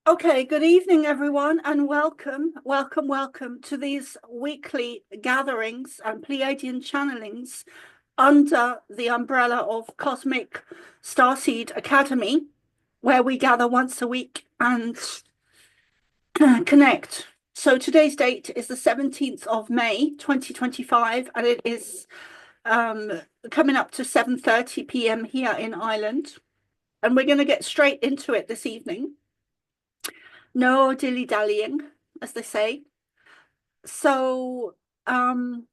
Okay, good evening, everyone, and welcome to these weekly gatherings and Pleiadian channelings under the umbrella of Cosmic Starseed Academy, where we gather once a week and connect. So today's date is the 17th of May, 2025, and it is coming up to 7:30 p.m. here in Ireland. And we're going to get straight into it this evening. No dilly-dallying, as they say. So, um,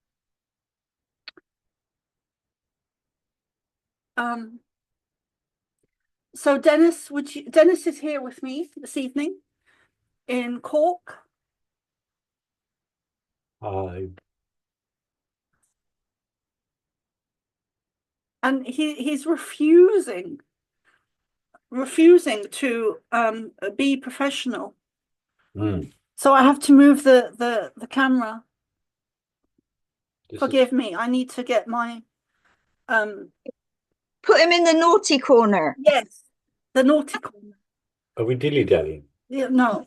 um, so Dennis is here with me this evening in Cork, I and he's refusing to be professional. mm, So I have to move the camera. this is Forgive me. I need to get my um Put him in the naughty corner. yes, the naughty corner. are we dilly-dallying? Yeah, no.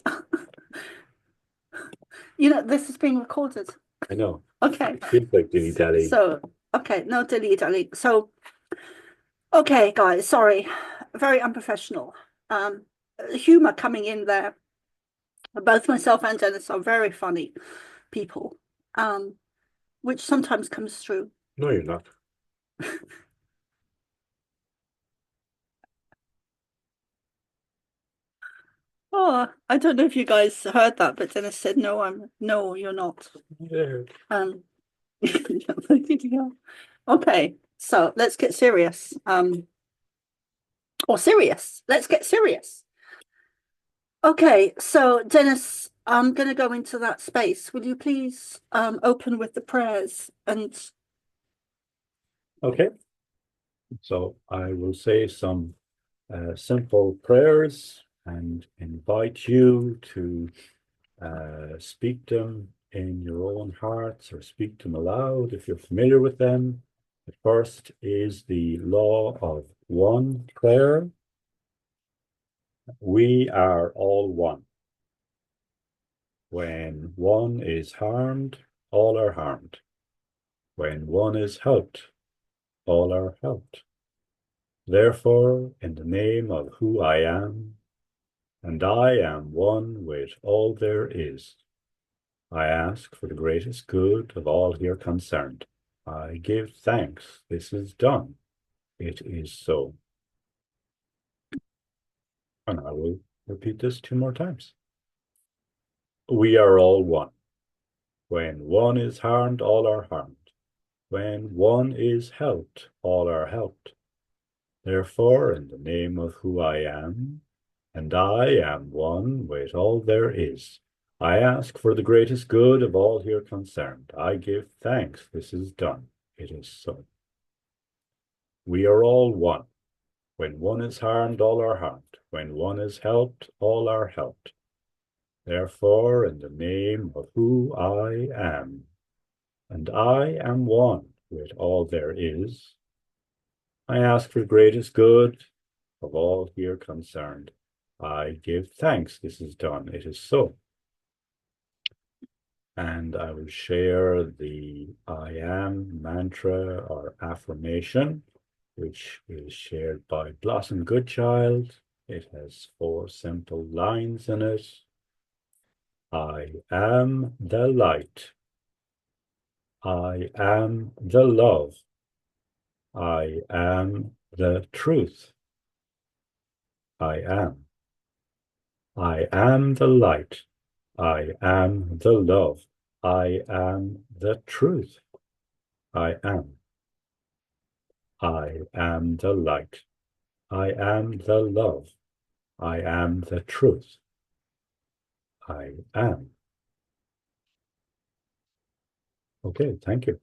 This is being recorded. I know. Okay. It feels like dilly-dallying. So, okay, no dilly-dally. So, okay, guys, sorry. Very unprofessional. Humor coming in there. Both myself and Dennis are very funny people, which sometimes comes through. No, you're not. Oh, I don't know if you guys heard that, but Dennis said, no, you're not. Yeah. Um, okay, so let's get serious. Let's get serious. Okay, so Dennis, I'm going to go into that space. Will you please open with the prayers and Okay. So I will say some simple prayers and invite you to speak them in your own hearts or speak them aloud if you're familiar with them. The first is the law of one prayer. We are all one. When one is harmed, all are harmed. When one is helped, all are helped. Therefore, in the name of who I am, and I am one with all there is, I ask for the greatest good of all here concerned. I give thanks this is done. It is so. And I will repeat this 2 more times. We are all one. When one is harmed, all are harmed. When one is helped, all are helped. Therefore, in the name of who I am, and I am one with all there is, I ask for the greatest good of all here concerned. I give thanks this is done. It is so. We are all one. When one is harmed, all are harmed. When one is helped, all are helped. Therefore, in the name of who I am, and I am one with all there is, I ask for the greatest good of all here concerned. I give thanks this is done. It is so. And I will share the I am mantra or affirmation, which is shared by Blossom Goodchild. It has 4 simple lines in it. I am the light. I am the love. I am the truth. I am. I am the light. I am the love. I am the truth. I am. I am the light. I am the love. I am the truth. I am. Okay, thank you.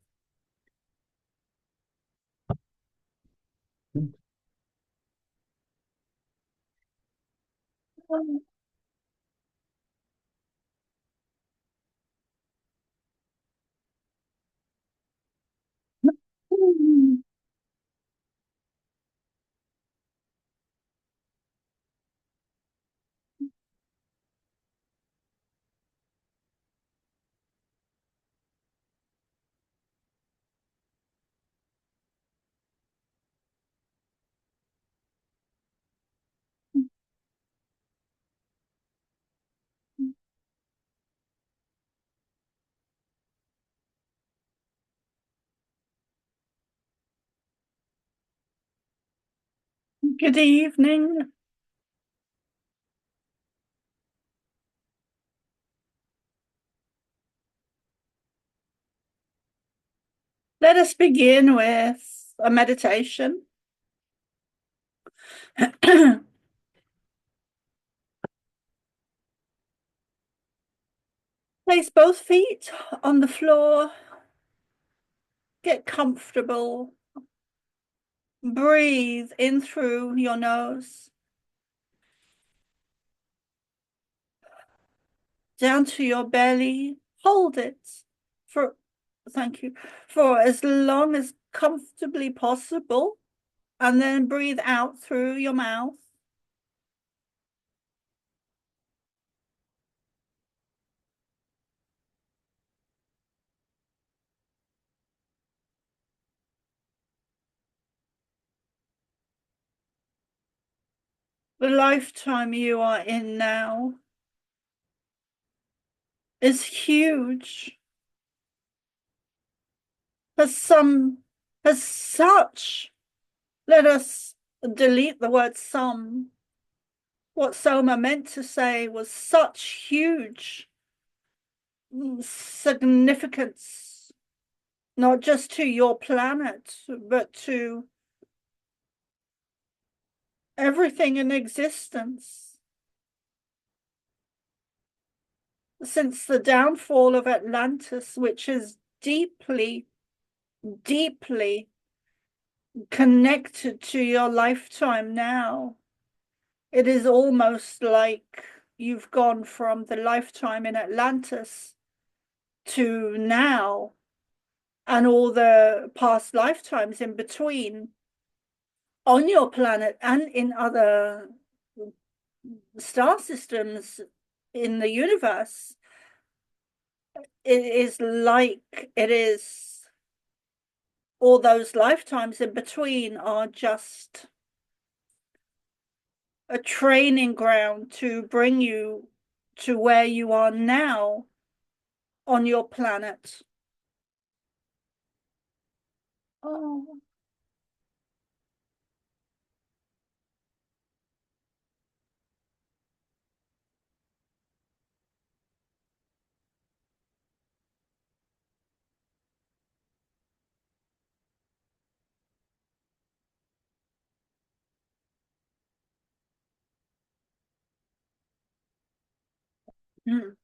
Good evening. Let us begin with a meditation. Place both feet on the floor. Get comfortable. Breathe in through your nose, down to your belly. Hold it for, thank you, for as long as comfortably possible. And then breathe out through your mouth. The lifetime you are in now is huge. As such, let us delete the word some. What Soma meant to say was such huge significance, not just to your planet, but to everything in existence. Since the downfall of Atlantis, which is deeply, deeply connected to your lifetime now, it is almost like you've gone from the lifetime in Atlantis to now and all the past lifetimes in between on your planet and in other star systems in the universe. It is like it is all those lifetimes in between are just a training ground to bring you to where you are now on your planet. Oh. Mm.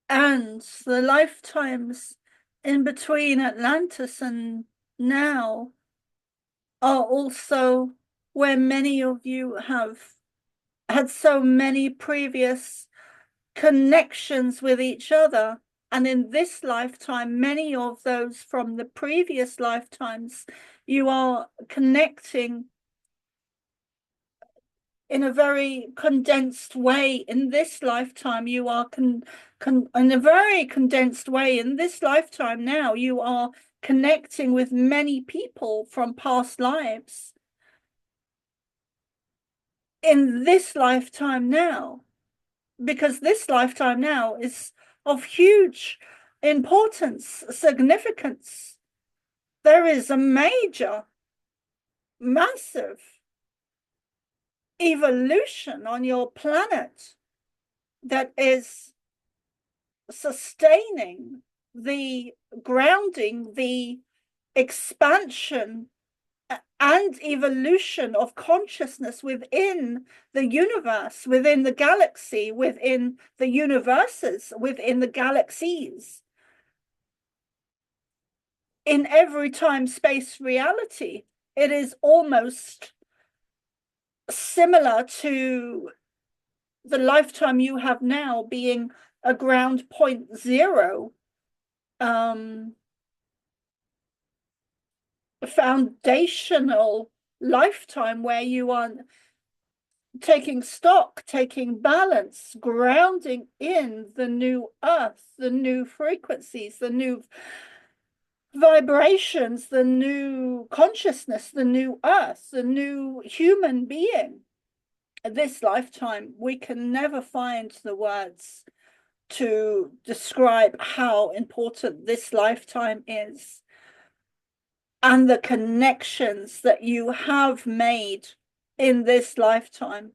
And the lifetimes in between Atlantis and now are also where many of you have had so many previous connections with each other. And in this lifetime, many of those from the previous lifetimes, you are connecting in a very condensed way. In this lifetime, you are in a very condensed way. In this lifetime now, you are connecting with many people from past lives. In this lifetime now, because this lifetime now is of huge importance, significance. There is a major, massive evolution on your planet that is sustaining the grounding, the expansion and evolution of consciousness within the universe, within the galaxy, within the universes, within the galaxies. In every time-space reality, it is almost similar to the lifetime you have now being a ground point zero, foundational lifetime where you are taking stock, taking balance, grounding in the new earth, the new frequencies, the new vibrations, the new consciousness, the new earth, the new human being. This lifetime, we can never find the words to describe how important this lifetime is. and the connections that you have made in this lifetime.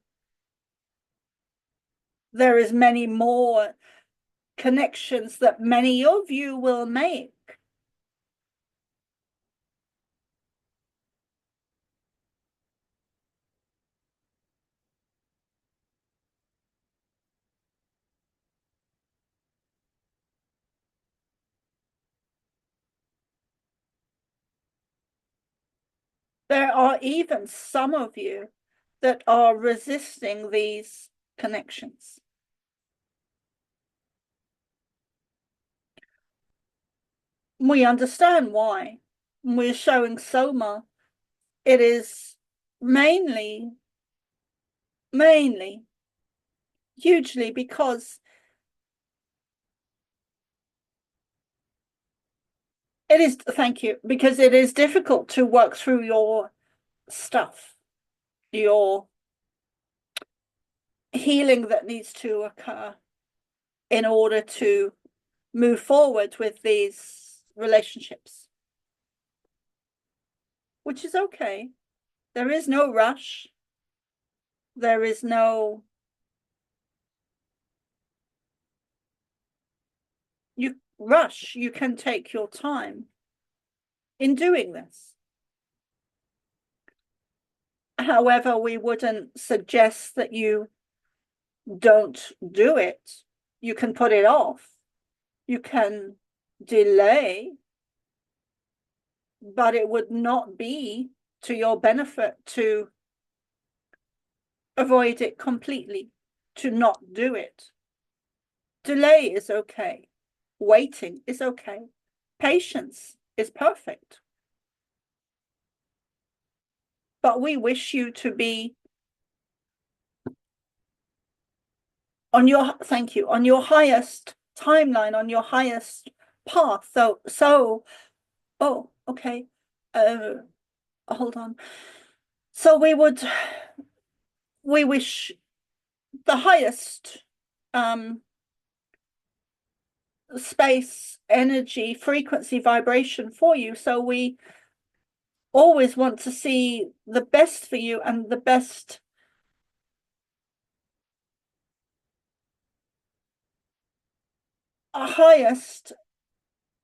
There is many more connections that many of you will make. There are even some of you that are resisting these connections. We understand why. We're showing Soma. It is mainly, hugely because it is, thank you, because it is difficult to work through your stuff, your healing that needs to occur in order to move forward with these relationships, which is okay. There is no rush. There is no, you rush. You can take your time in doing this. However, we wouldn't suggest that you don't do it. You can put it off. You can delay, but it would not be to your benefit to avoid it completely, to not do it. Delay is okay. Waiting is okay. Patience is perfect. But we wish you to be on your, thank you, on your highest timeline, on your highest path. So, oh, okay. Hold on. So we wish the highest space, energy, frequency, vibration for you. So we always want to see the best for you and the best highest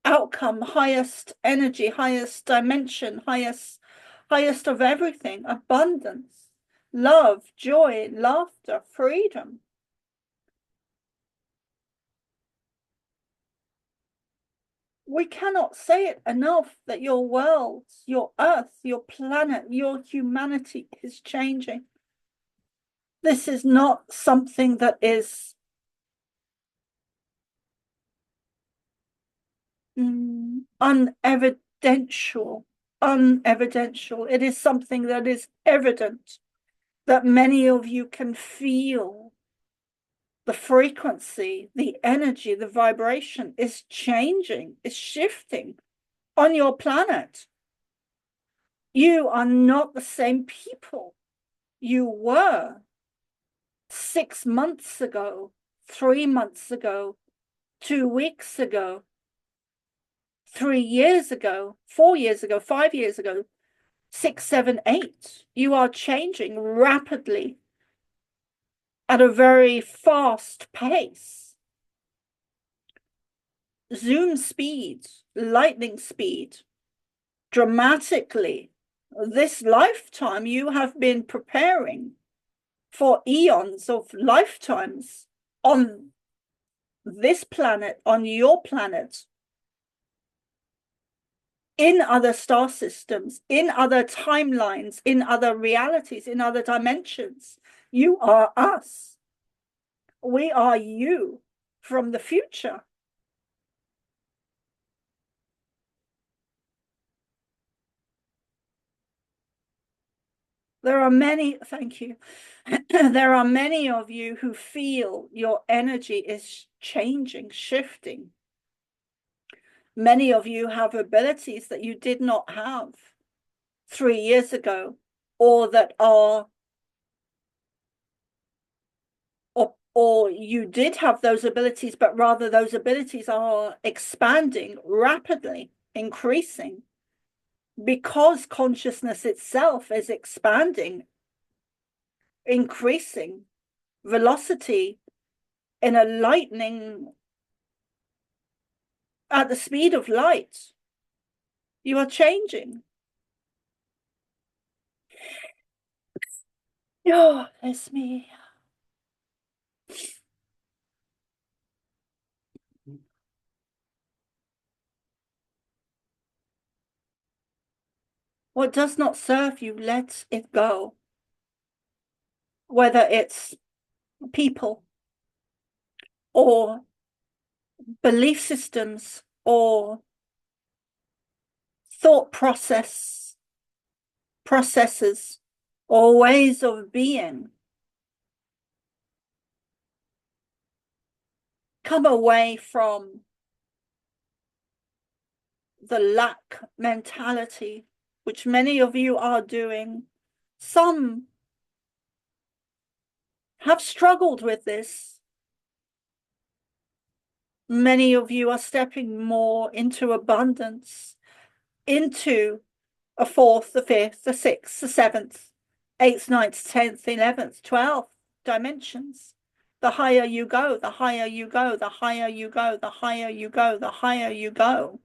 outcome, highest energy, highest dimension, highest of everything, abundance, love, joy, laughter, freedom. We cannot say it enough that your world, your earth, your planet, your humanity is changing. This is not something that is unevidential. It is something that is evident, that many of you can feel. The frequency, the energy, the vibration is changing, is shifting on your planet. You are not the same people you were 6 months ago, 3 months ago, 2 weeks ago, 3 years ago, 4 years ago, 5 years ago, 6, 7, 8. You are changing rapidly at a very fast pace. Zoom speed, lightning speed, dramatically. This lifetime you have been preparing for eons of lifetimes on this planet, on your planet, in other star systems, in other timelines, in other realities, in other dimensions. You are us. We are you from the future. There are many, thank you. There are many of you who feel your energy is changing, shifting. Many of you have abilities that you did not have 3 years ago, or that are, or you did have those abilities, but rather those abilities are expanding rapidly, increasing. because consciousness itself is expanding, increasing velocity in a lightning at the speed of light. You are changing. Oh, it's me. What does not serve you, let it go. Whether it's people or belief systems or thought processes or ways of being. Come away from the lack mentality, which many of you are doing. Some have struggled with this. Many of you are stepping more into abundance, into a fourth, the fifth, the sixth, the seventh, eighth, ninth, 10th, 11th, 12th dimensions. The higher you go, the higher you go, the higher you go, the higher you go, the higher you go.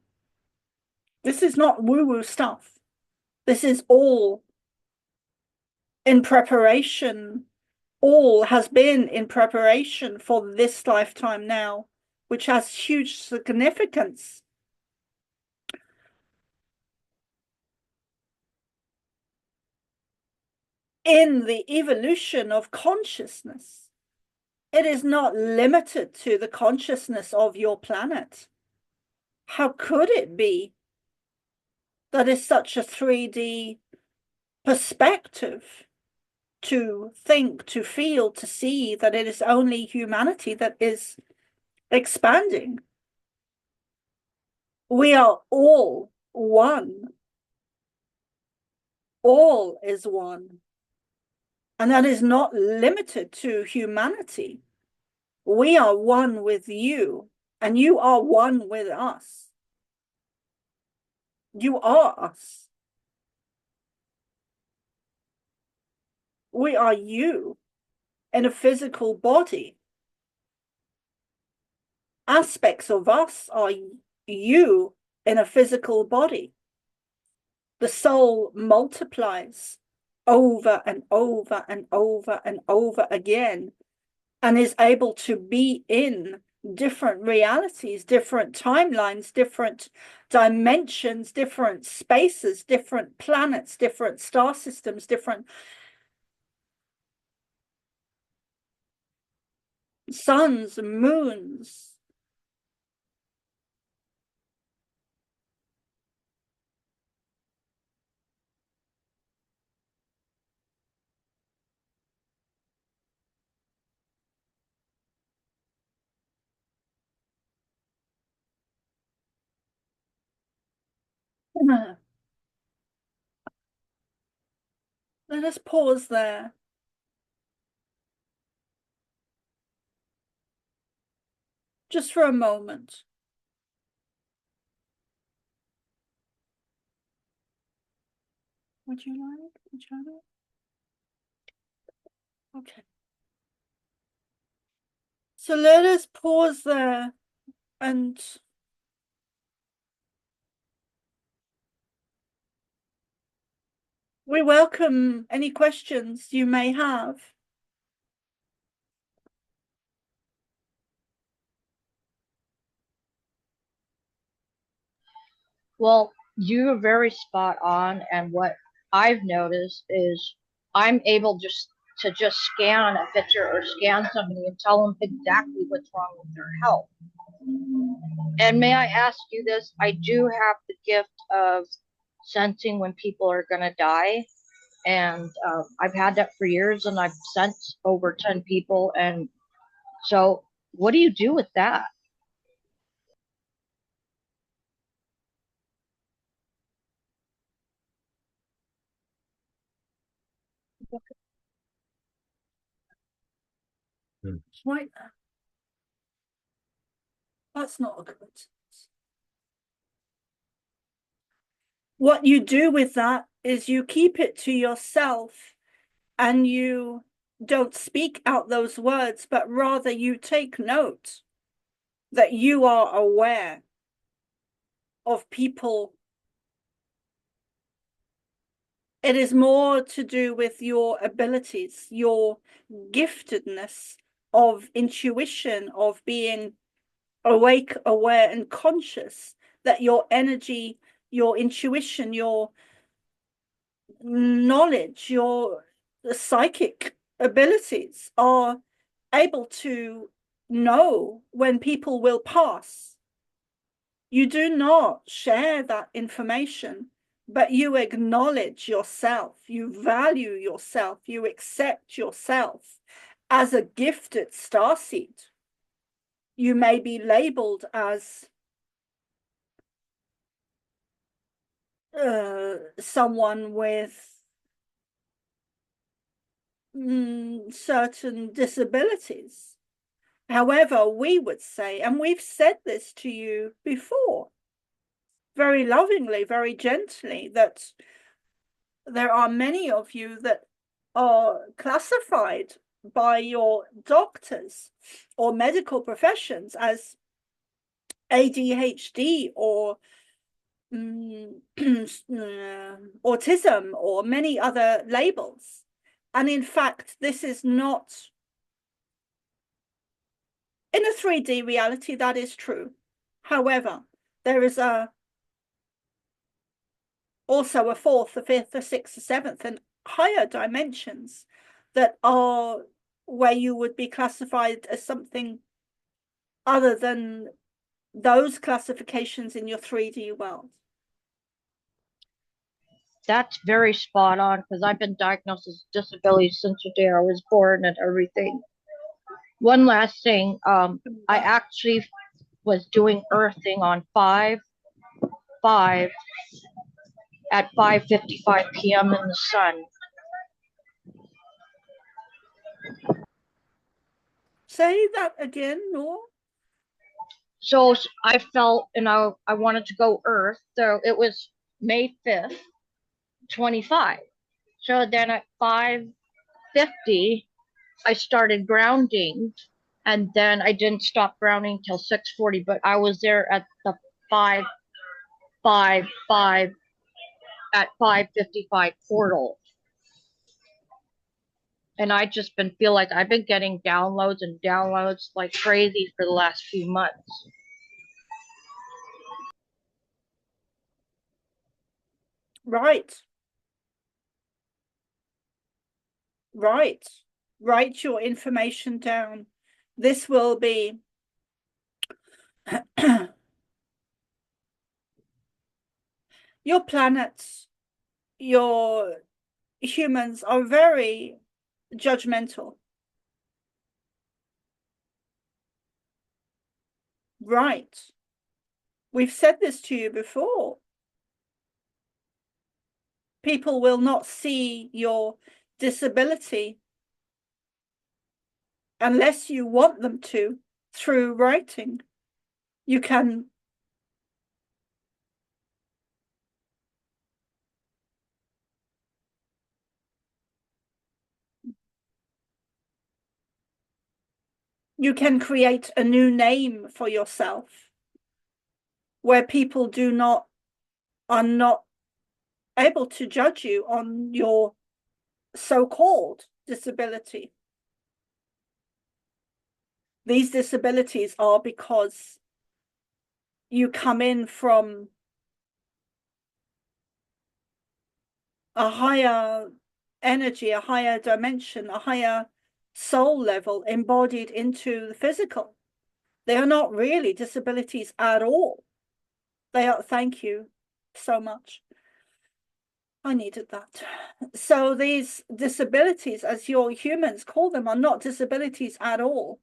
This is not woo-woo stuff. This is all in preparation. All has been in preparation for this lifetime now, which has huge significance. In the evolution of consciousness, it is not limited to the consciousness of your planet. How could it be that is such a 3D perspective to think, to feel, to see that it is only humanity that is expanding? We are all one. All is one. And that is not limited to humanity. We are one with you, and you are one with us. You are us. We are you in a physical body. Aspects of us are you in a physical body. The soul multiplies over and over and over and over again, and is able to be in different realities, different timelines, different dimensions, different spaces, different planets, different star systems, different suns, moons. Let us pause there. Just for a moment. Would you like the channel? Okay. So let us pause there and we welcome any questions you may have. Well, you're very spot on, and what I've noticed is I'm able to just scan a picture or scan somebody and tell them exactly what's wrong with their health. And may I ask you this? I do have the gift of sensing when people are going to die, and I've had that for years, and I've sensed over 10 people. And so, what do you do with that? Right there. That's not a good. What you do with that is you keep it to yourself and you don't speak out those words, but rather you take note that you are aware of people. It is more to do with your abilities, your giftedness of intuition, of being awake, aware, and conscious, that your energy, your intuition, your knowledge, your psychic abilities are able to know when people will pass. You do not share that information, but you acknowledge yourself, you value yourself, you accept yourself as a gifted starseed. You may be labeled as someone with certain disabilities. However, we would say, and we've said this to you before, very lovingly, very gently, that there are many of you that are classified by your doctors or medical professions as ADHD or autism or many other labels. And in fact, this is not, in a 3D reality, that is true. However, there is also a fourth, a fifth, a sixth, a seventh, and higher dimensions that are where you would be classified as something other than those classifications in your 3D world. That's very spot on, because I've been diagnosed with disabilities since the day I was born and everything. One last thing, I actually was doing earthing on 5/5 at 5:55 p.m. in the sun. Say that again, Nor. So I felt, and I wanted to go earth. So it was May 5th, 25. So then at 5:50, I started grounding, and then I didn't stop grounding till 6:40. But I was there at the 5:55 at 5:55 portal. And I just feel like I've been getting downloads and downloads like crazy for the last few months. Right. Right. Write your information down. This will be your planets, your humans are very judgmental. Right. We've said this to you before. People will not see your disability unless you want them to through writing. You can create a new name for yourself where people are not able to judge you on your so-called disability. These disabilities are because you come in from a higher energy, a higher dimension, a higher soul level embodied into the physical. They are not really disabilities at all. They are, thank you so much. I needed that. So these disabilities, as your humans call them, are not disabilities at all.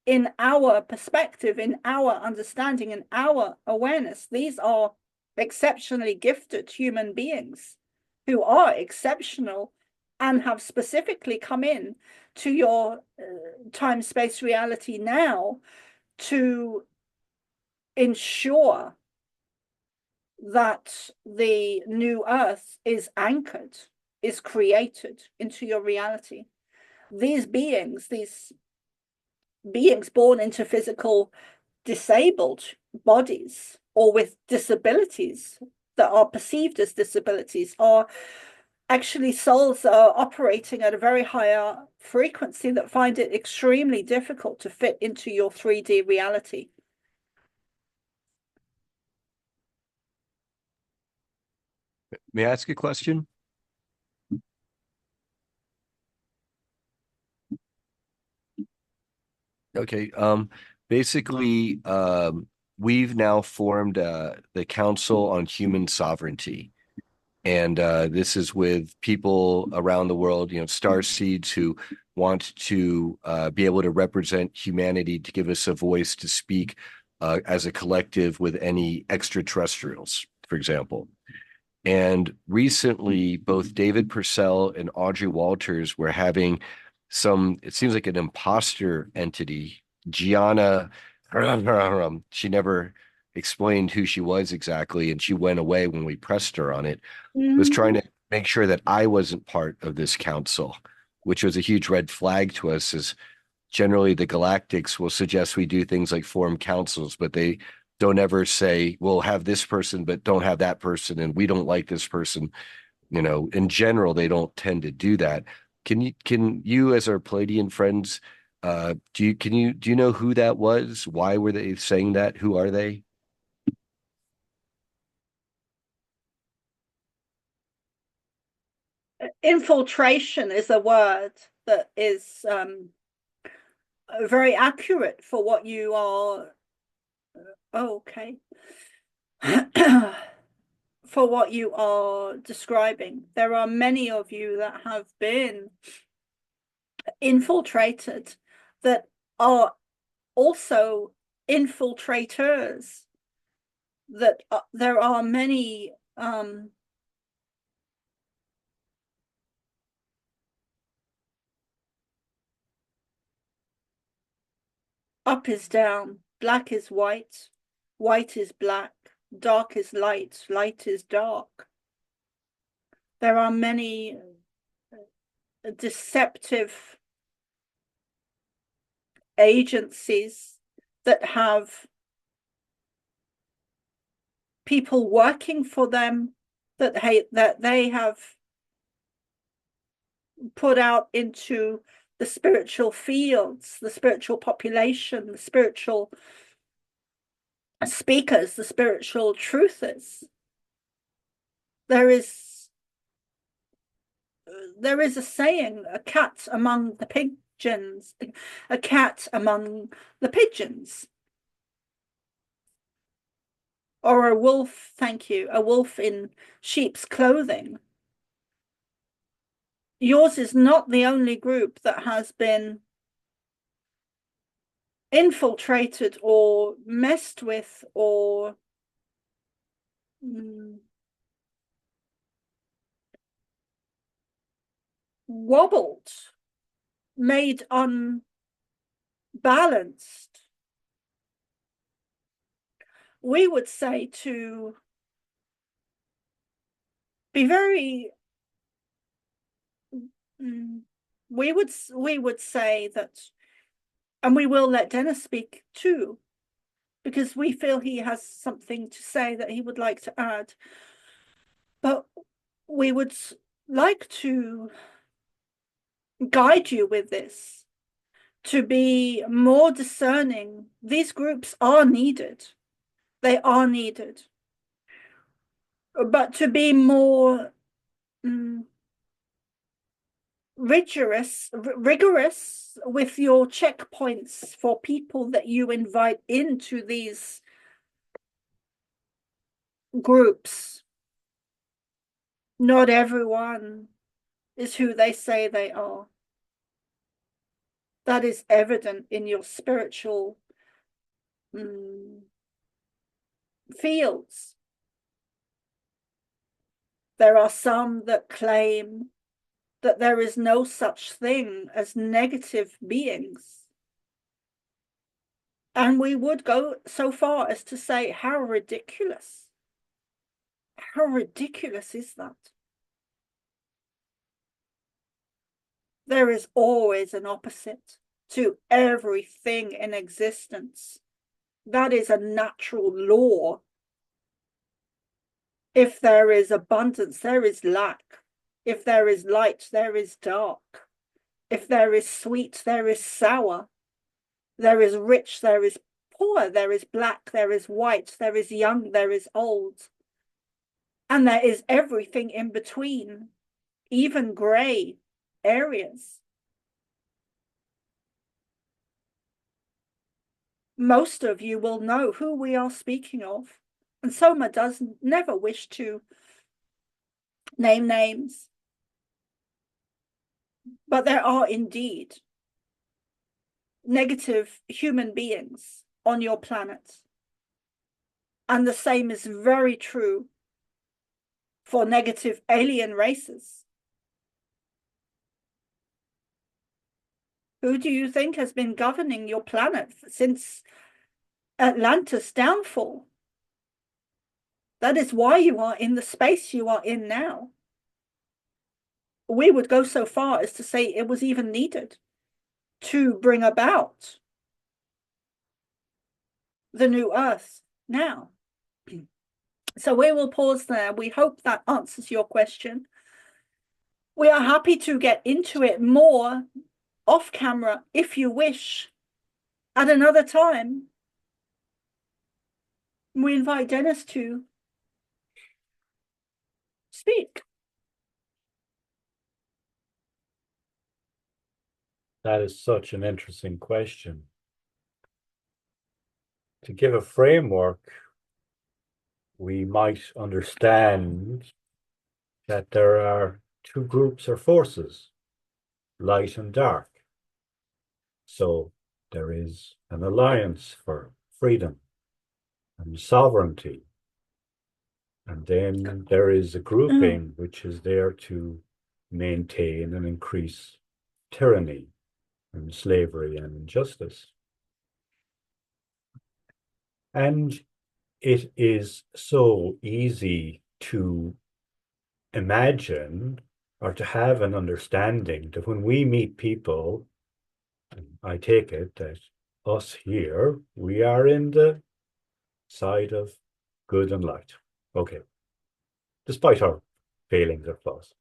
In our perspective, in our understanding, in our awareness, these are exceptionally gifted human beings who are exceptional and have specifically come in to your time-space reality now to ensure that the new earth is anchored, is created into your reality. These beings born into physical disabled bodies or with disabilities that are perceived as disabilities are actually souls that are operating at a very higher frequency that find it extremely difficult to fit into your 3D reality. May I ask a question? Okay. Basically, we've now formed the Council on Human Sovereignty. And this is with people around the world, Starseeds who want to be able to represent humanity, to give us a voice to speak as a collective with any extraterrestrials, for example. And recently, both David Purcell and Audrey Walters were having it seems like an imposter entity, Gianna. She never explained who she was exactly, and she went away when we pressed her on it. Was trying to make sure that I wasn't part of this council, which was a huge red flag to us, as generally the galactics will suggest we do things like form councils, but they don't ever say, we'll have this person, but don't have that person, and we don't like this person. In general, they don't tend to do that. Can you as our Pleiadian friends, do you know who that was? Why were they saying that? Who are they? Infiltration is a word that is very accurate for what you are. Okay. For what you are describing. There are many of you that have been infiltrated that are also infiltrators. That there are many up is down, black is white, white is black, dark is light, light is dark. There are many deceptive agencies that have people working for them that they have put out into the spiritual fields, the spiritual population, the spiritual speakers, the spiritual truthers. There is a saying, a cat among the pigeons, a cat among the pigeons. Or a wolf, thank you, a wolf in sheep's clothing. Yours is not the only group that has been infiltrated or messed with or wobbled, made unbalanced. We would say to be very we would say that, and we will let Dennis speak too, because we feel he has something to say that he would like to add. But we would like to guide you with this, to be more discerning. These groups are needed. They are needed. But to be more rigorous with your checkpoints for people that you invite into these groups. Not everyone is who they say they are. That is evident in your spiritual fields. There are some that claim that there is no such thing as negative beings. And we would go so far as to say, how ridiculous. How ridiculous is that? There is always an opposite to everything in existence. That is a natural law. If there is abundance, there is lack. If there is light, there is dark. If there is sweet, there is sour. There is rich, there is poor, there is black, there is white, there is young, there is old. And there is everything in between, even grey areas. Most of you will know who we are speaking of. And Soma does never wish to name names. But there are indeed negative human beings on your planet. And the same is very true for negative alien races. Who do you think has been governing your planet since Atlantis' downfall? That is why you are in the space you are in now. We would go so far as to say it was even needed to bring about the new Earth now. So we will pause there. We hope that answers your question. We are happy to get into it more off camera if you wish at another time. We invite Dennis to speak. That is such an interesting question. To give a framework, we might understand that there are two groups or forces, light and dark. So there is an alliance for freedom and sovereignty. And then there is a grouping which is there to maintain and increase tyranny and slavery and injustice. And it is so easy to imagine or to have an understanding that when we meet people, I take it that us here, we are in the side of good and light. Okay. Despite our failings or flaws.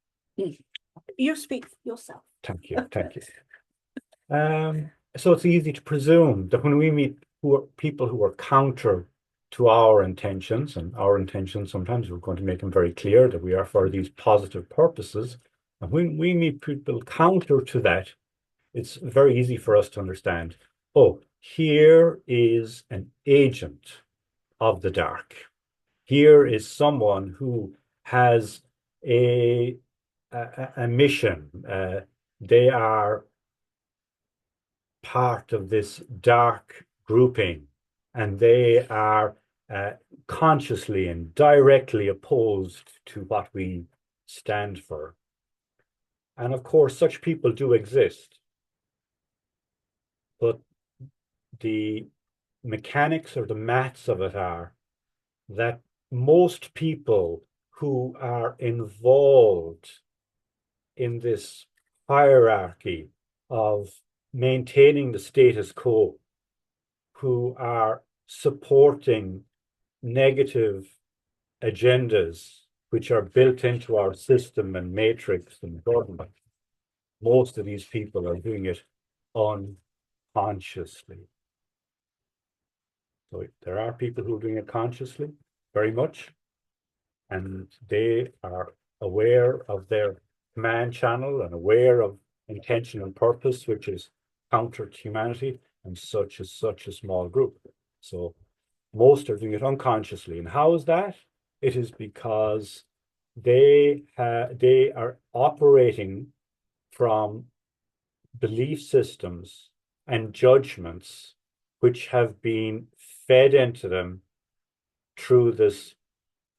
You speak for yourself. Thank you. Thank you. So it's easy to presume that when we meet people who are counter to our intentions, and our intentions, sometimes we're going to make them very clear that we are for these positive purposes. And when we meet people counter to that, it's very easy for us to understand, oh, here is an agent of the dark. Here is someone who has a mission. They are part of this dark grouping, and they are consciously and directly opposed to what we stand for. And of course, such people do exist. But the mechanics or the maths of it are that most people who are involved in this hierarchy of maintaining the status quo, who are supporting negative agendas which are built into our system and matrix and government, most of these people are doing it unconsciously. So there are people who are doing it consciously, very much, and they are aware of their command channel and aware of intention and purpose, which is counter to humanity, and such is such a small group. So most are doing it unconsciously. And how is that? It is because they are operating from belief systems and judgments which have been fed into them through this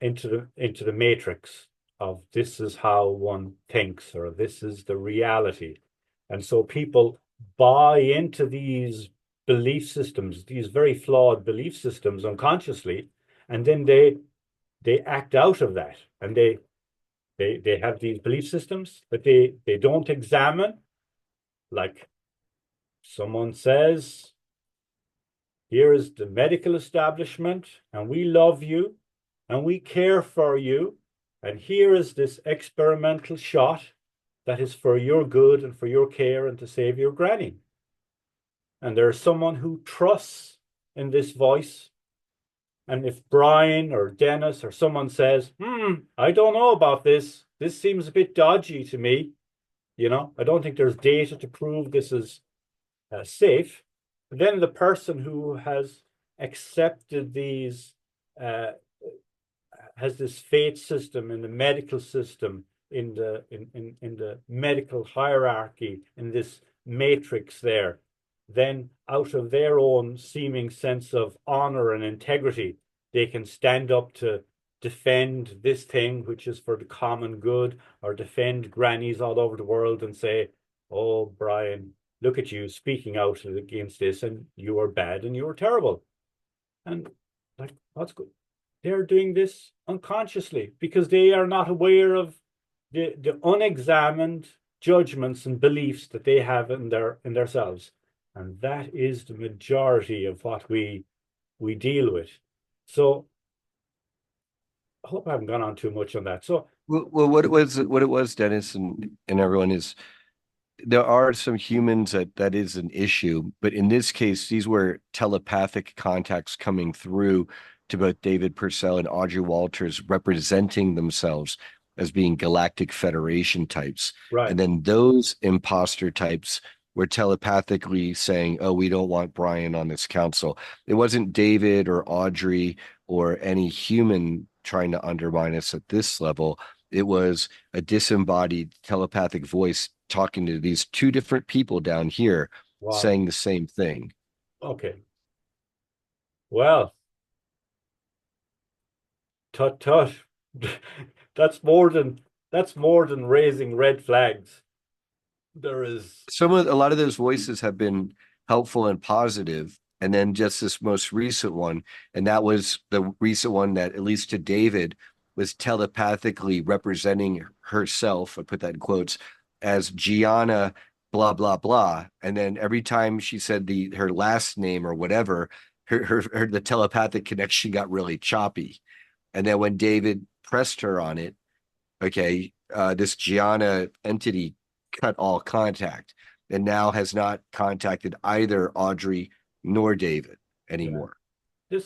into the matrix of this is how one thinks, or this is the reality. And so people buy into these belief systems, these very flawed belief systems unconsciously, and then they they act out of that, and they have these belief systems that they don't examine. Like someone says, here is the medical establishment, and we love you, and we care for you, and here is this experimental shot that is for your good and for your care and to save your granny. And there's someone who trusts in this voice. And if Brian or Dennis or someone says, I don't know about this, this seems a bit dodgy to me, I don't think there's data to prove this is safe. Then the person who has accepted these, has this faith system in the medical system, in the medical hierarchy, in this matrix there, then out of their own seeming sense of honor and integrity, they can stand up to defend this thing which is for the common good, or defend grannies all over the world and say, oh, Brian, look at you speaking out against this, and you are bad and you are terrible. And like, what's good? They're doing this unconsciously because they are not aware of the unexamined judgments and beliefs that they have in themselves. And that is the majority of what we deal with. So I hope I haven't gone on too much on that. So Well, what it was, Dennis, and everyone, is there are some humans that is an issue, but in this case, these were telepathic contacts coming through to both David Purcell and Audrey Walters, representing themselves as being Galactic Federation types. right. And then those imposter types were telepathically saying, oh, we don't want Brian on this council. It wasn't David or Audrey or any human trying to undermine us at this level. It was a disembodied telepathic voice talking to these two different people down here, Wow. saying the same thing. Okay. Well, tut tut. That's more than raising red flags. There is A lot of those voices have been helpful and positive, and then just this most recent one, and that was the recent one that, at least to David, was telepathically representing herself, I put that in quotes, as Gianna blah blah blah, and then every time she said her last name or whatever, her the telepathic connection got really choppy. And then when David pressed her on it, okay, this Gianna entity cut all contact and now has not contacted either Audrey nor David anymore.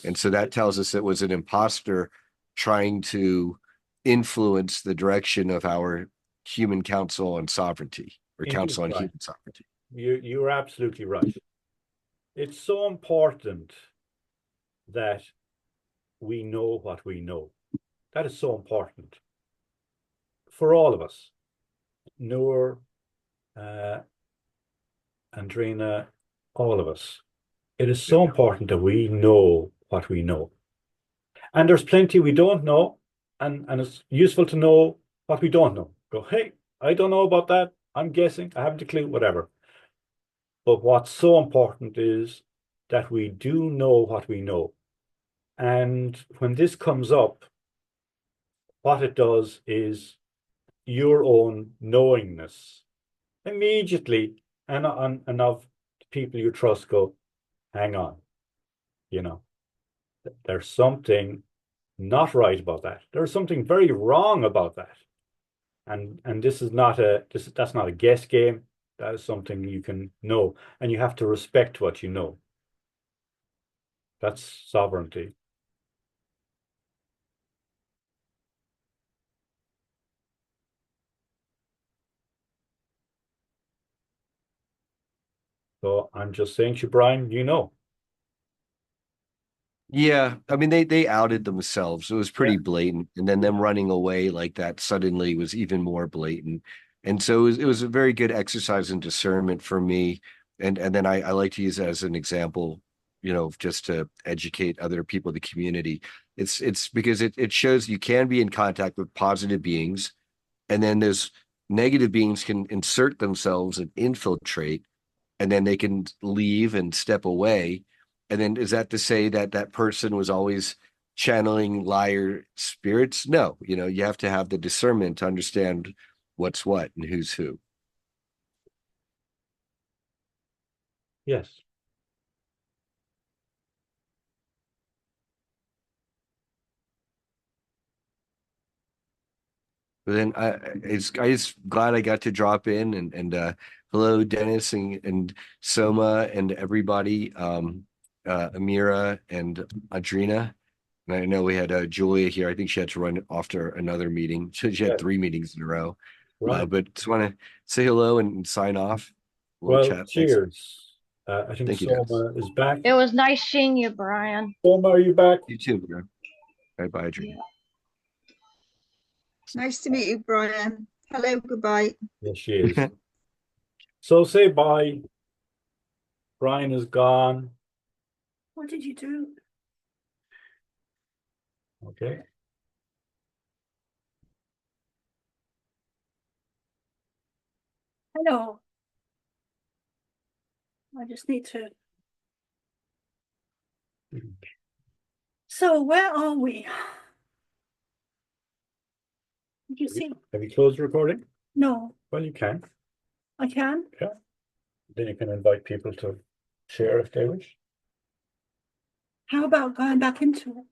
And so that tells us it was an imposter trying to influence the direction of our human council on sovereignty, or council on human sovereignty. You're absolutely right. It's so important that we know what we know. That is so important for all of us. Noor, Andrina, all of us. It is so important that we know what we know. And there's plenty we don't know, and it's useful to know what we don't know. Go, hey, I don't know about that. I'm guessing. I haven't a clue, whatever. But what's so important is that we do know what we know. And when this comes up, what it does is your own knowingness immediately, and of people you trust, go, hang on, there's something not right about that. There's something very wrong about that. And this is not that's not a guess game. That is something you can know, and you have to respect what you know. That's sovereignty. So I'm just saying to Brian, Yeah, I mean they outed themselves. It was pretty blatant, and then them running away like that suddenly was even more blatant. And so it was a very good exercise in discernment for me. And then I like to use it as an example, just to educate other people in the community. It's because it shows you can be in contact with positive beings, and then there's negative beings can insert themselves and infiltrate, and then they can leave and step away. And then is that to say that that person was always channeling liar spirits. No, you have to have the discernment to understand what's what and who's who. Yes. But then I just glad I got to drop in and hello Dennis and Soma and everybody, Amira and Adrina. And I know we had Julia here. I think she had to run off to another meeting. She had Yeah. 3 meetings in a row. Right. But just want to say hello and sign off. We'll Well, chat next. cheers. I think Thank you, Dennis. Soma is back. It was nice seeing you, Brian. Soma, are you back? You too, bro. Bye, Adrina. Nice to meet you, Brian. Hello, goodbye. Yes, she is. So say bye. Brian is gone. What did you do? Okay. Hello. I just need to. So where are we? Did you see? Have you closed the recording? No, Well, you can. I can. Then you can invite people to share if they wish. How about going back into it?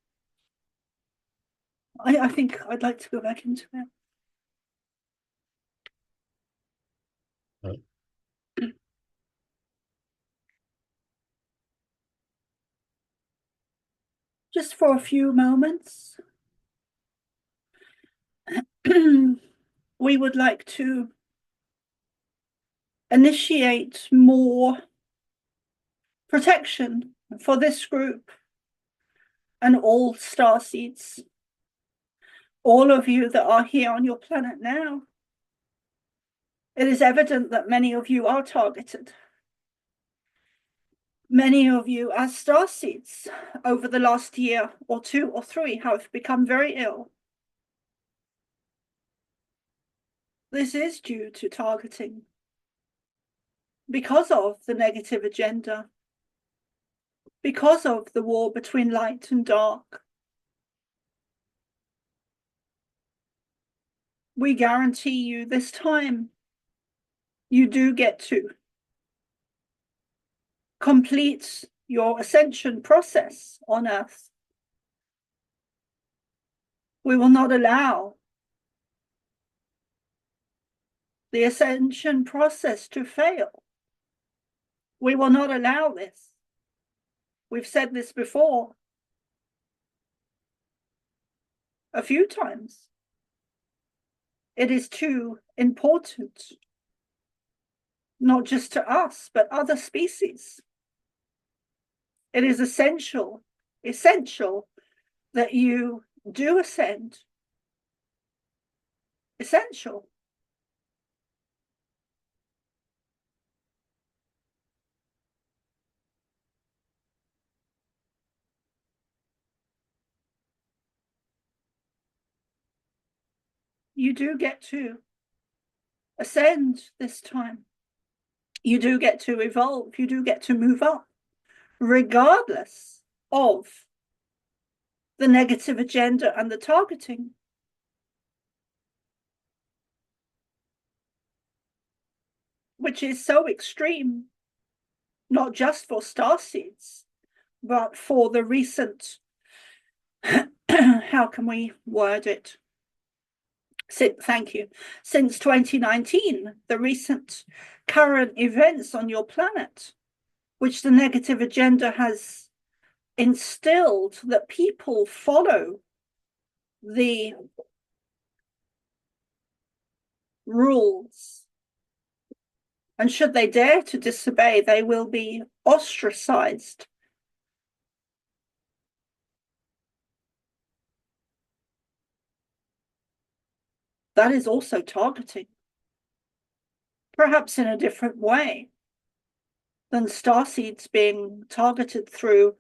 I think I'd like to go back into it. Right. Just for a few moments. We would like to initiate more protection for this group and all starseeds. All of you that are here on your planet now. It is evident that many of you are targeted. Many of you as starseeds over the last year or 2 or 3 have become very ill. This is due to targeting because of the negative agenda, because of the war between light and dark. We guarantee you this time you do get to complete your ascension process on Earth. We will not allow the ascension process to fail. We will not allow this. We've said this before a few times. It is too important, not just to us, but other species. It is essential that you do ascend. Essential. You do get to ascend this time. You do get to evolve. You do get to move up, regardless of the negative agenda and the targeting. Which is so extreme, not just for starseeds, but for the recent, how can we word it? Thank you. Since 2019, the recent current events on your planet, which the negative agenda has instilled that people follow the rules. And should they dare to disobey, they will be ostracized. That is also targeting, perhaps in a different way than starseeds being targeted through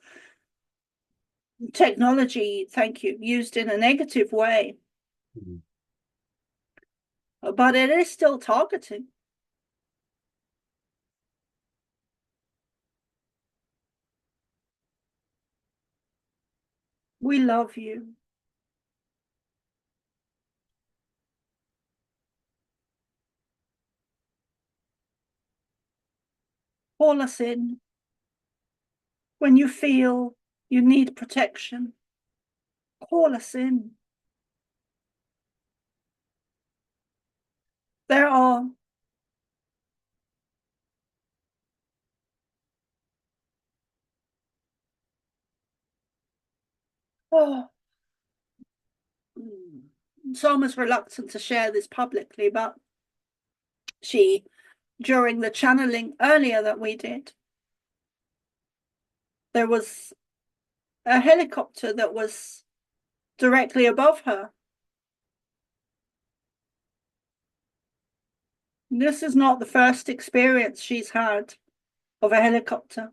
technology, thank you, used in a negative way. Mhm. But it is still targeting. We love you. Call us in when you feel you need protection. Call us in. There are so almost reluctant to share this publicly, but during the channeling earlier that we did, there was a helicopter that was directly above her. This is not the first experience she's had of a helicopter.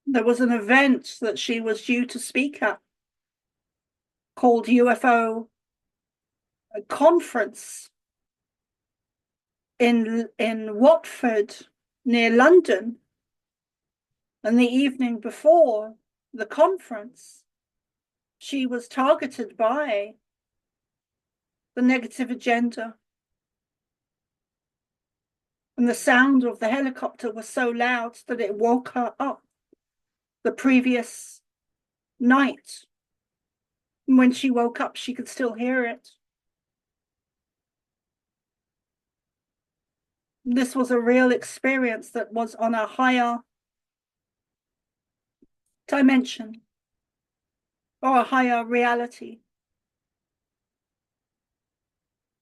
There was an event that she was due to speak at called UFO Conference in Watford near London. And the evening before the conference, she was targeted by the negative agenda. And the sound of the helicopter was so loud that it woke her up the previous night. And when she woke up, she could still hear it. This was a real experience that was on a higher dimension or a higher reality,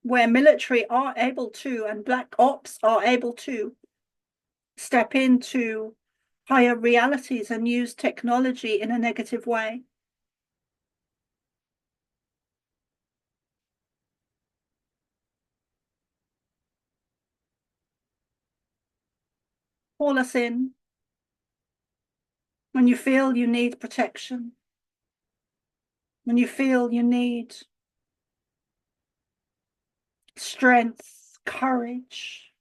where military are able to and black ops are able to step into higher realities and use technology in a negative way. Call us in when you feel you need protection, when you feel you need strength, courage,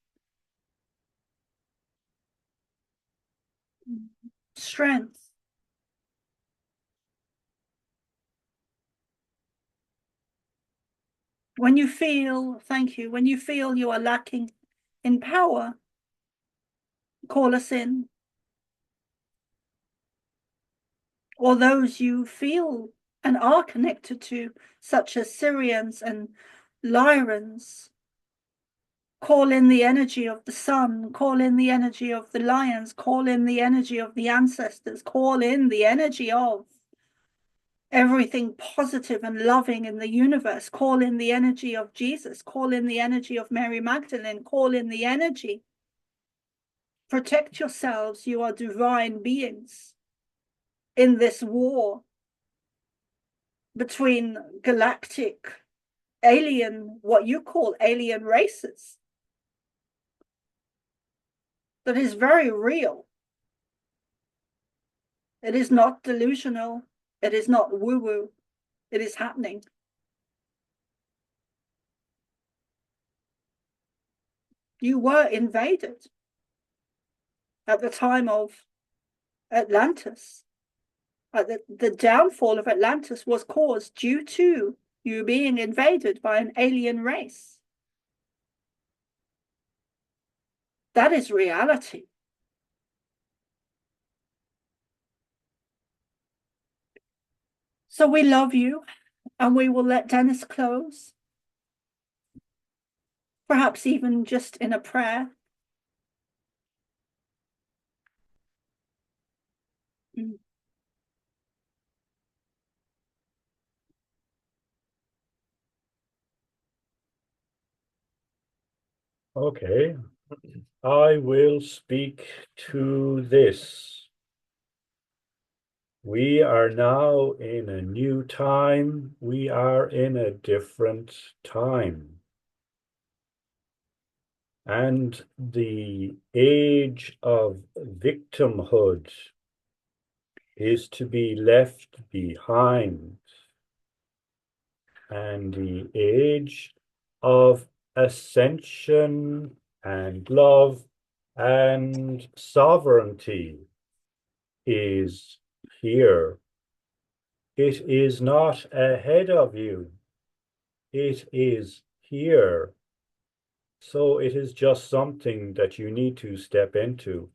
strength. When you feel, thank you, when you feel you are lacking in power, call us in. Or those you feel and are connected to, such as Syrians and Lyrans, call in the energy of the sun, call in the energy of the lions, call in the energy of the ancestors, call in the energy of everything positive and loving in the universe, call in the energy of Jesus, call in the energy of Mary Magdalene, call in the energy. Protect yourselves, you are divine beings in this war between galactic alien, what you call alien races, that is very real. It is not delusional. It is not woo-woo. It is happening. You were invaded at the time of Atlantis. The downfall of Atlantis was caused due to you being invaded by an alien race. That is reality. So we love you, and we will let Dennis close. Perhaps even just in a prayer. Okay, I will speak to this. We are now in a new time. We are in a different time. And the age of victimhood is to be left behind. And the age of ascension and love and sovereignty is here. It is not ahead of you. It is here. So it is just something that you need to step into.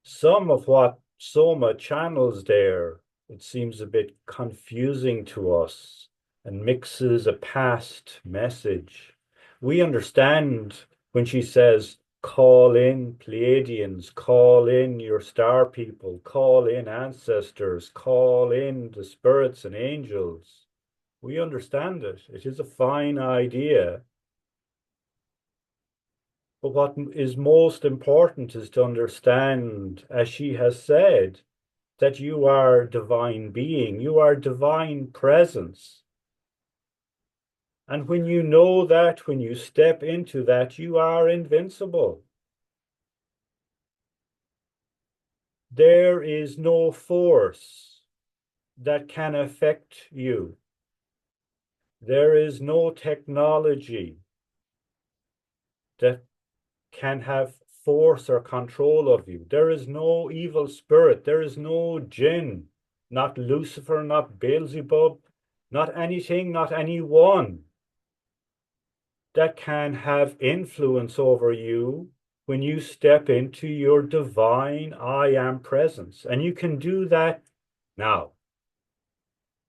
Some of what Soma channels there, it seems a bit confusing to us and mixes a past message. We understand when she says, call in Pleiadians, call in your star people, call in ancestors, call in the spirits and angels. We understand it. It is a fine idea. But what is most important is to understand, as she has said, that you are divine being, you are divine presence. And when you know that, when you step into that, you are invincible. There is no force that can affect you. There is no technology that can have force or control of you. There is no evil spirit. There is no jinn, not Lucifer, not Beelzebub, not anything, not anyone that can have influence over you when you step into your divine I am presence. And you can do that now.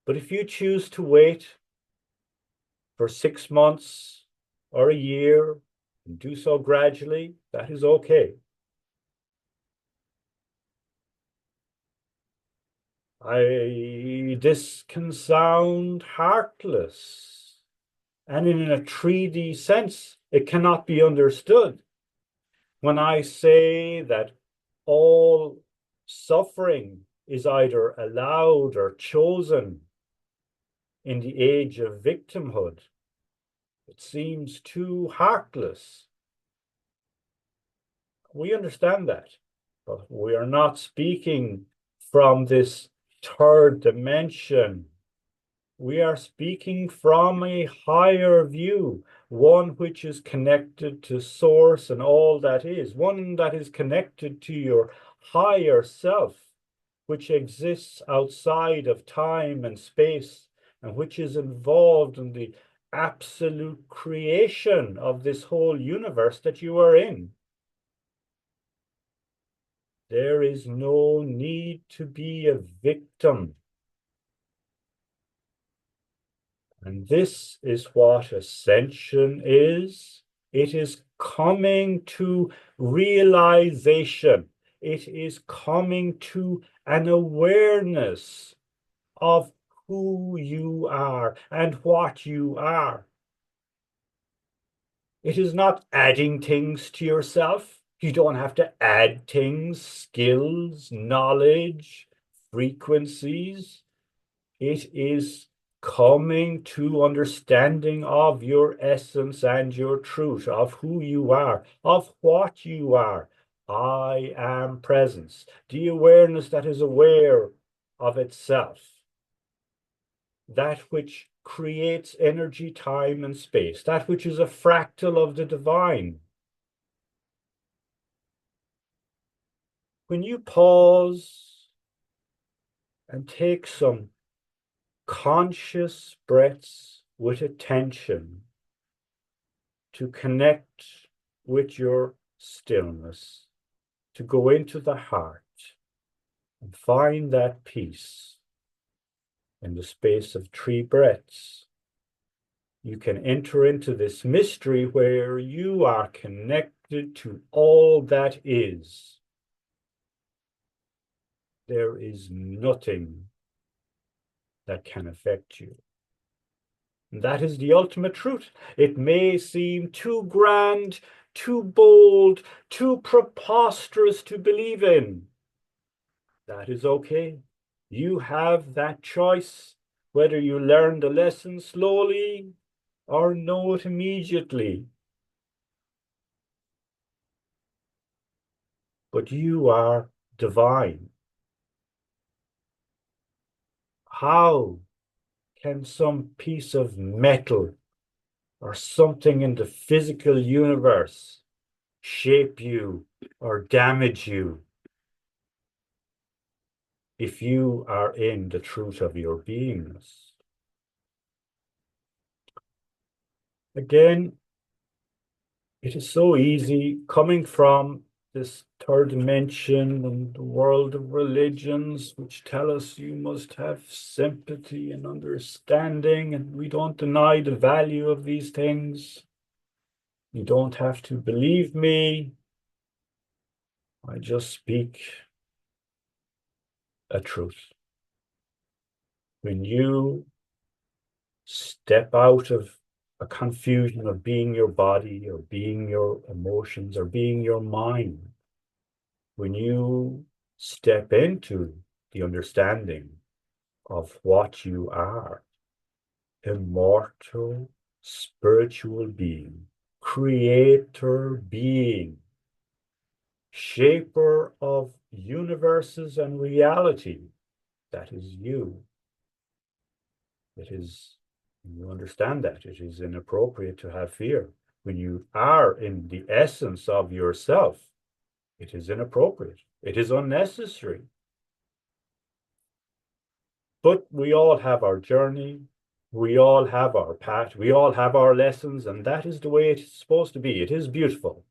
But if you choose to wait for 6 months or a year and do so gradually, that is okay. This can sound heartless, and in a 3D sense, it cannot be understood. When I say that all suffering is either allowed or chosen in the age of victimhood, it seems too heartless. We understand that, but we are not speaking from this third dimension. We are speaking from a higher view, one which is connected to source and all that is, one that is connected to your higher self, which exists outside of time and space, and which is involved in the absolute creation of this whole universe that you are in. There is no need to be a victim. And this is what ascension is. It is coming to realization. It is coming to an awareness of who you are and what you are. It is not adding things to yourself. You don't have to add things, skills, knowledge, frequencies. It is coming to understanding of your essence and your truth, of who you are, of what you are. I am presence, the awareness that is aware of itself, that which creates energy, time, and space, that which is a fractal of the divine. When you pause and take some conscious breaths with attention to connect with your stillness, to go into the heart and find that peace in the space of 3 breaths. You can enter into this mystery where you are connected to all that is. There is nothing that can affect you. And that is the ultimate truth. It may seem too grand, too bold, too preposterous to believe in. That is okay. You have that choice, whether you learn the lesson slowly or know it immediately. But you are divine. How can some piece of metal or something in the physical universe shape you or damage you if you are in the truth of your beingness? Again, it is so easy coming from this third dimension and the world of religions, which tell us you must have sympathy and understanding, and we don't deny the value of these things. You don't have to believe me. I just speak a truth. When you step out of a confusion of being your body or being your emotions or being your mind, when you step into the understanding of what you are, immortal, spiritual being, creator being, shaper of universes and reality, that is you. It is, you understand that it is inappropriate to have fear. When you are in the essence of yourself, it is inappropriate. It is unnecessary. But we all have our journey. We all have our path. We all have our lessons, and that is the way it is supposed to be. It is beautiful.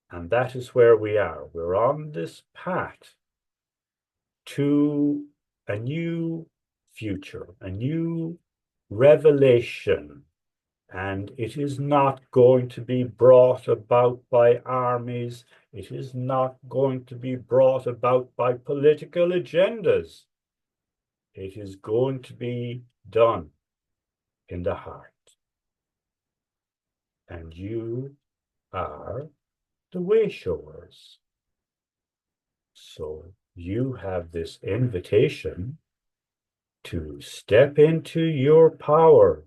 And that is where we are. We're on this path to a new future, a new revelation. And it is not going to be brought about by armies. It is not going to be brought about by political agendas. It is going to be done in the heart. And you are the way showers. So you have this invitation to step into your power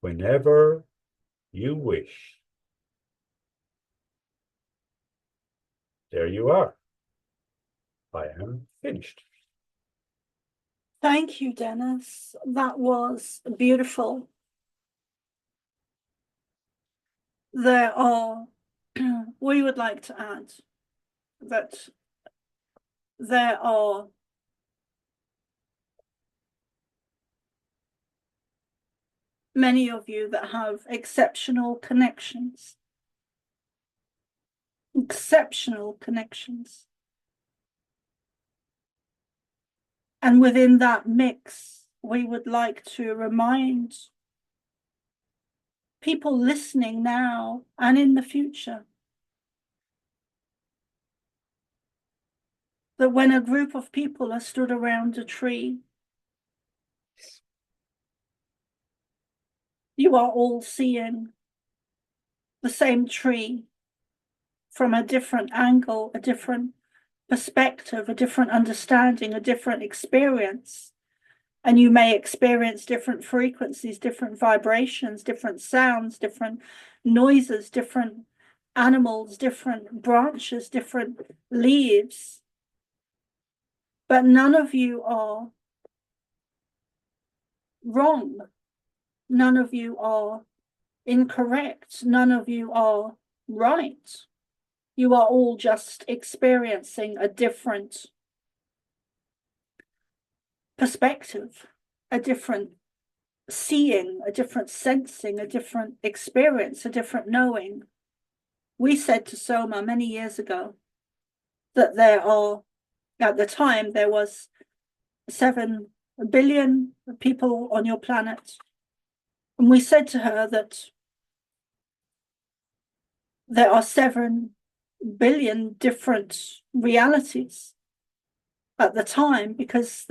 whenever you wish. There you are. I am finished. Thank you, Dennis. That was beautiful. There are, we would like to add that there are many of you that have exceptional connections. Exceptional connections. And within that mix, we would like to remind people listening now and in the future that when a group of people are stood around a tree, you are all seeing the same tree from a different angle, a different perspective, a different understanding, a different experience. And you may experience different frequencies, different vibrations, different sounds, different noises, different animals, different branches, different leaves. But none of you are wrong. None of you are incorrect. None of you are right. You are all just experiencing a different perspective, a different seeing, a different sensing, a different experience, a different knowing. We said to Soma many years ago that there are, at the time, there was 7 billion people on your planet. And we said to her that there are 7 billion different realities at the time, because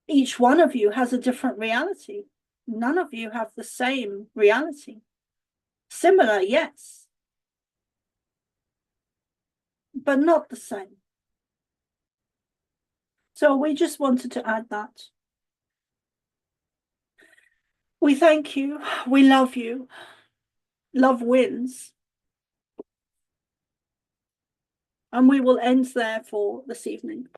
each one of you has a different reality. None of you have the same reality. Similar, yes, but not the same. So we just wanted to add that. We thank you. We love you. Love wins. And we will end there for this evening.